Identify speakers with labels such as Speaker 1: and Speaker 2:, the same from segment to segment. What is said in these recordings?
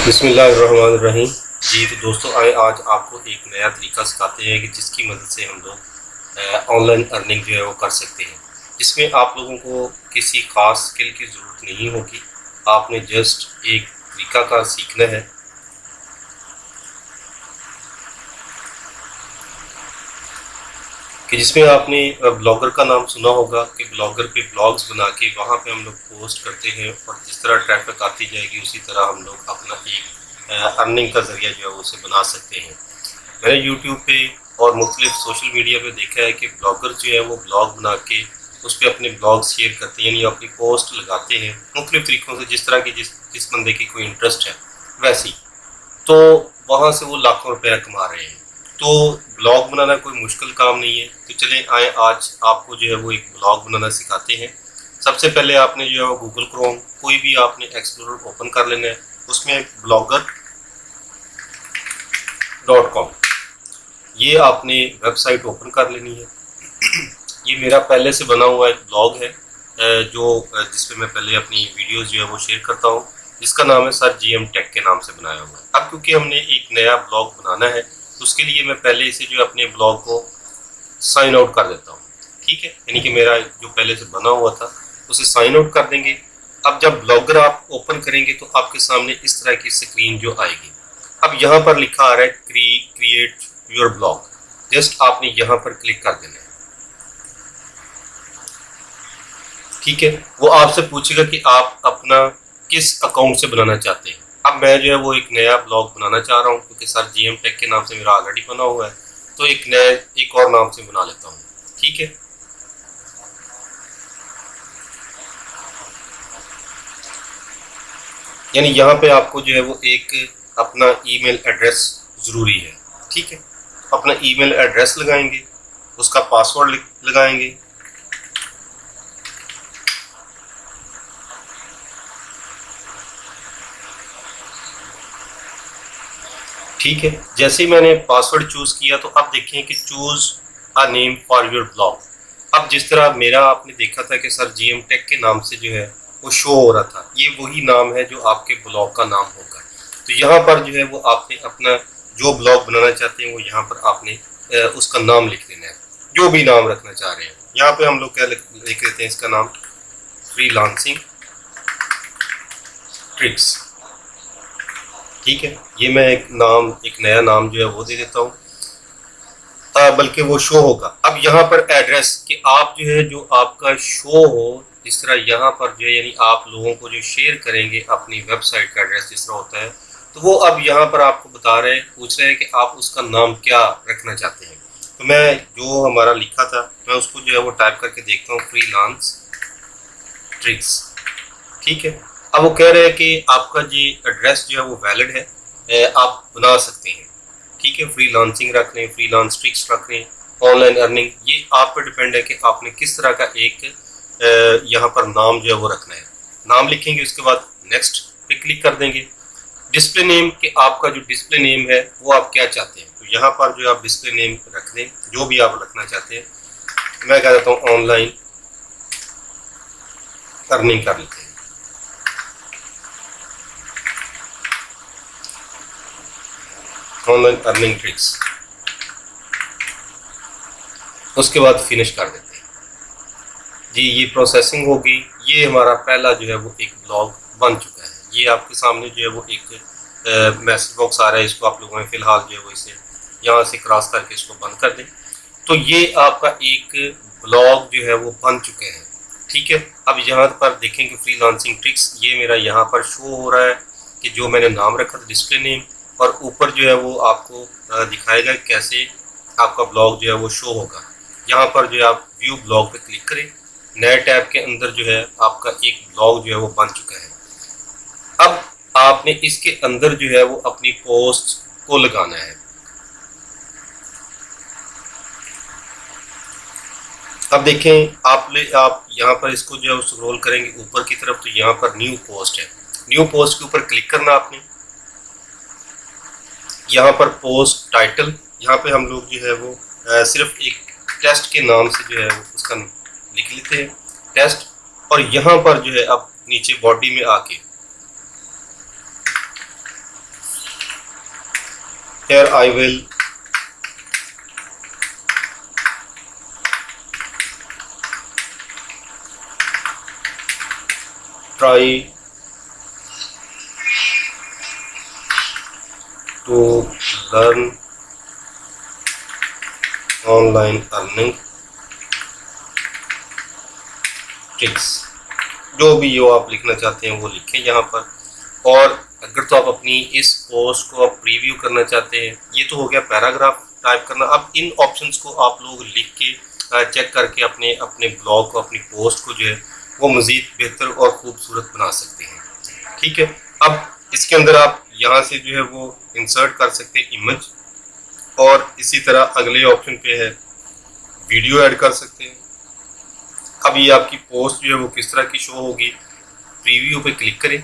Speaker 1: बिस्मिल्लाहिर्रहमानिर्रहीम। जी तो दोस्तों आए आज आपको एक नया तरीका सिखाते हैं कि जिसकी मदद से हम लोग ऑनलाइन अर्निंग जो है वो कर सकते हैं, जिसमें आप लोगों को किसी ख़ास स्किल की ज़रूरत नहीं होगी। आपने जस्ट एक तरीका कार सीखना है कि जिसमें आपने ब्लॉगर का नाम सुना होगा कि ब्लॉगर पे ब्लॉग्स बना के वहाँ पे हम लोग पोस्ट करते हैं और जिस तरह ट्रैफिक आती जाएगी उसी तरह हम लोग अपना एक अर्निंग का ज़रिया जो है उसे बना सकते हैं। मैंने यूट्यूब पे और मुख्तलिफ सोशल मीडिया पे देखा है कि ब्लॉगर जो है वो ब्लॉग बना के उस पर अपने ब्लॉग शेयर करते हैं, यानी अपनी पोस्ट लगाते हैं मुख्तलिफ तरीक़ों से, जिस तरह की जिस बंदे की कोई इंटरेस्ट है वैसी। तो वहाँ से वो लाखों रुपया कमा रहे हैं। तो ब्लॉग बनाना कोई मुश्किल काम नहीं है। तो चलें आए आज आपको जो है वो एक ब्लॉग बनाना सिखाते हैं। सबसे पहले आपने जो है वो गूगल क्रोम कोई भी आपने एक्सप्लोरर ओपन कर लेना है, उसमें blogger.com ये आपने वेबसाइट ओपन कर लेनी है। ये मेरा पहले से बना हुआ एक ब्लॉग है जिस पे मैं पहले अपनी वीडियोस जो है वो शेयर करता हूँ, जिसका नाम है सर GM टेक के नाम से बनाया हुआ है। अब क्योंकि हमने एक नया ब्लॉग बनाना है तो उसके लिए मैं पहले इसे जो अपने ब्लॉग को साइन आउट कर देता हूँ, ठीक है। यानी कि मेरा जो पहले से बना हुआ था उसे साइन आउट कर देंगे। अब जब ब्लॉगर आप ओपन करेंगे तो आपके सामने इस तरह की स्क्रीन जो आएगी। अब यहाँ पर लिखा आ रहा है क्रिएट योर ब्लॉग, जस्ट आपने यहाँ पर क्लिक कर देना है, ठीक है। वो आपसे पूछेगा कि आप अपना किस अकाउंट से बनाना चाहते हैं। अब मैं जो है वो एक नया ब्लॉग बनाना चाह रहा हूँ क्योंकि सर GM टेक के नाम से मेरा ऑलरेडी बना हुआ है, तो एक और नाम से बना लेता हूँ, ठीक है। यानी यहाँ पे आपको जो है वो एक अपना ईमेल एड्रेस ज़रूरी है, ठीक है। अपना ईमेल एड्रेस लगाएंगे, उसका पासवर्ड लगाएंगे, ठीक है। जैसे ही मैंने पासवर्ड चूज़ किया तो अब देखें कि choose a name for your blog. अब जिस तरह मेरा आपने देखा था कि सर GM टेक के नाम से जो है वो शो हो रहा था, ये वही नाम है जो आपके ब्लॉग का नाम होगा। तो यहाँ पर जो है वो आपने अपना जो ब्लॉग बनाना चाहते हैं वो यहाँ पर आपने उसका नाम लिख देना है, जो भी नाम रखना चाह रहे हैं। यहाँ पे हम लोग क्या लिख देते हैं, इसका नाम फ्रीलांसिंग ट्रिक्स, ठीक है। ये मैं एक नया नाम जो है वो दे देता हूँ, बल्कि वो शो होगा। अब यहाँ पर एड्रेस कि आप जो है जो आपका शो हो, जिस तरह यहाँ पर जो है यानी आप लोगों को जो शेयर करेंगे अपनी वेबसाइट का एड्रेस जिस तरह होता है, तो वो अब यहाँ पर आपको बता रहे हैं, पूछ रहे हैं कि आप उसका नाम क्या रखना चाहते हैं। तो मैं जो हमारा लिखा था मैं उसको जो है वो टाइप करके देखता हूँ, फ्रीलांस ट्रिक्स, ठीक है। अब वो कह रहे हैं कि आपका जी एड्रेस जो है वो वैलिड है, आप बना सकते हैं, ठीक है। फ्रीलांसिंग रख लें, फ्रीलांस ट्रिक्स रख लें, ऑनलाइन अर्निंग, ये आप पर डिपेंड है कि आपने किस तरह का एक यहाँ पर नाम जो है वो रखना है। नाम लिखेंगे, उसके बाद नेक्स्ट पे क्लिक कर देंगे। डिस्प्ले नेम कि आपका जो डिस्प्ले नेम है वो आप क्या चाहते हैं, तो यहाँ पर जो आप डिस्प्ले नेम रख दें जो भी आप रखना चाहते हैं। मैं कह देता हूँ ऑनलाइन अर्निंग कर लेते हैं, ऑनलाइन अर्निंग ट्रिक्स। उसके बाद फिनिश कर देते हैं जी। ये प्रोसेसिंग होगी। ये हमारा पहला जो है वो एक ब्लॉग बन चुका है। ये आपके सामने जो है वो एक मैसेज बॉक्स आ रहा है, इसको आप लोगों ने फिलहाल जो है वो इसे यहाँ से क्रॉस करके इसको बंद कर दें। तो ये आपका एक ब्लॉग जो है वो बन चुके हैं, ठीक है। अब यहाँ पर देखेंगे फ्रीलांसिंग ट्रिक्स, ये मेरा यहाँ पर शो हो रहा है कि जो मैंने नाम रखा था डिस्प्ले नेम, और ऊपर जो है वो आपको दिखाएगा कैसे आपका ब्लॉग जो है वो शो होगा। यहाँ पर जो है आप व्यू ब्लॉग पे क्लिक करें, नए टैब के अंदर जो है आपका एक ब्लॉग जो है वो बन चुका है। अब आपने इसके अंदर जो है वो अपनी पोस्ट को लगाना है। अब देखें आप यहाँ पर इसको जो है स्क्रॉल करेंगे ऊपर की तरफ, तो यहाँ पर न्यू पोस्ट है। न्यू पोस्ट के ऊपर क्लिक करना आपने। यहाँ पर पोस्ट टाइटल, यहाँ पे हम लोग जो है वो सिर्फ एक टेस्ट के नाम से जो है वो उसका लिख लेते हैं टेस्ट, और यहाँ पर जो है अब नीचे बॉडी में आके here I will try to learn online earning tricks. जो भी यो आप लिखना चाहते हैं वो लिखें यहाँ पर। और अगर तो आप अपनी इस पोस्ट को आप प्रीव्यू करना चाहते हैं, ये तो हो गया पैराग्राफ टाइप करना। अब इन ऑप्शंस को आप लोग लिख के चेक करके अपने अपने ब्लॉग को, अपनी पोस्ट को जो है वो मज़ीद बेहतर और ख़ूबसूरत बना सकते हैं। ठीक है, अब इसके अंदर आप यहाँ से जो है वो इंसर्ट कर सकते हैं इमेज, और इसी तरह अगले ऑप्शन पे है वीडियो ऐड कर सकते हैं। अब ये आपकी पोस्ट जो है वो किस तरह की शो होगी, प्रीव्यू पे क्लिक करें,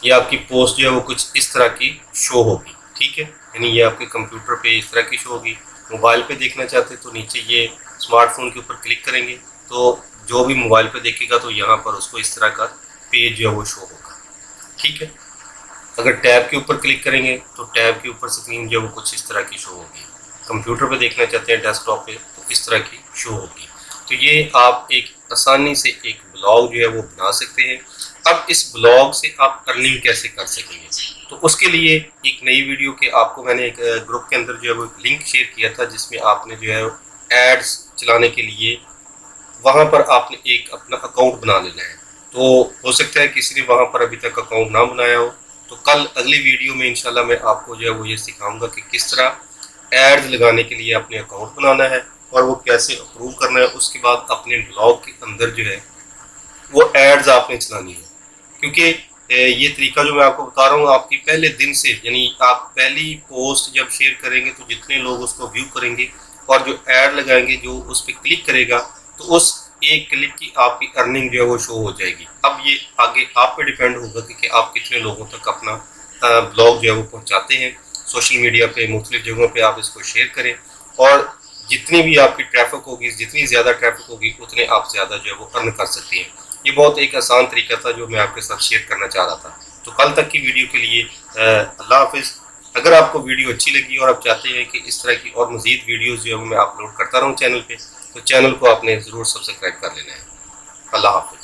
Speaker 1: ये आपकी पोस्ट जो है वो कुछ इस तरह की शो होगी। ठीक है, यानी ये आपके कंप्यूटर पे इस तरह की शो होगी। मोबाइल पे देखना चाहते हैं तो नीचे ये स्मार्टफोन के ऊपर क्लिक करेंगे तो जो भी मोबाइल पे देखेगा तो यहाँ पर उसको इस तरह का पेज जो है वो शो होगा। ठीक है, अगर टैब के ऊपर क्लिक करेंगे तो टैब के ऊपर स्क्रीन जो है वो कुछ इस तरह की शो होगी। कंप्यूटर पे देखना चाहते हैं डेस्कटॉप पे तो इस तरह की शो होगी। तो ये आप एक आसानी से एक ब्लॉग जो है वो बना सकते हैं। अब इस ब्लॉग से आप अर्निंग कैसे कर सकेंगे, तो उसके लिए एक नई वीडियो के आपको मैंने एक ग्रुप के अंदर जो है वो लिंक शेयर किया था, जिसमें आपने जो है एड्स चलाने के लिए वहाँ पर आपने एक अपना अकाउंट बना लेना है। तो हो सकता है किसी ने वहाँ पर अभी तक अकाउंट ना बनाया हो, तो कल अगली वीडियो में इंशाल्लाह मैं आपको जो है वो ये सिखाऊंगा कि किस तरह एड्स लगाने के लिए अपने अकाउंट बनाना है और वो कैसे अप्रूव करना है। उसके बाद अपने ब्लॉग के अंदर जो है वो एड्स आपने चलानी है, क्योंकि ये तरीका जो मैं आपको बता रहा हूँ आपकी पहले दिन से, यानी आप पहली पोस्ट जब शेयर करेंगे तो जितने लोग उसको व्यू करेंगे और जो ऐड लगाएंगे, जो उस पर क्लिक करेगा, तो उस एक क्लिक की आपकी अर्निंग जो है वो शो हो जाएगी। अब ये आगे आप पे डिपेंड होगा कि आप कितने लोगों तक अपना ब्लॉग जो है वो पहुँचाते हैं। सोशल मीडिया पे मुख्तलिफ जगहों पे आप इसको शेयर करें, और जितनी भी आपकी ट्रैफिक होगी, जितनी ज़्यादा ट्रैफिक होगी, उतने आप ज़्यादा जो है वो अर्न कर सकते हैं। ये बहुत एक आसान तरीका था जो मैं आपके साथ शेयर करना चाह रहा था। तो कल तक की वीडियो के लिए अल्लाह हाफिज़। अगर आपको वीडियो अच्छी लगी और आप चाहते हैं कि इस तरह की और मज़ीद वीडियोज़ जो है वो मैं अपलोड करता रहूँ चैनल पे, तो चैनल को आपने ज़रूर सब्सक्राइब कर लेना है। अल्लाह हाफिज़।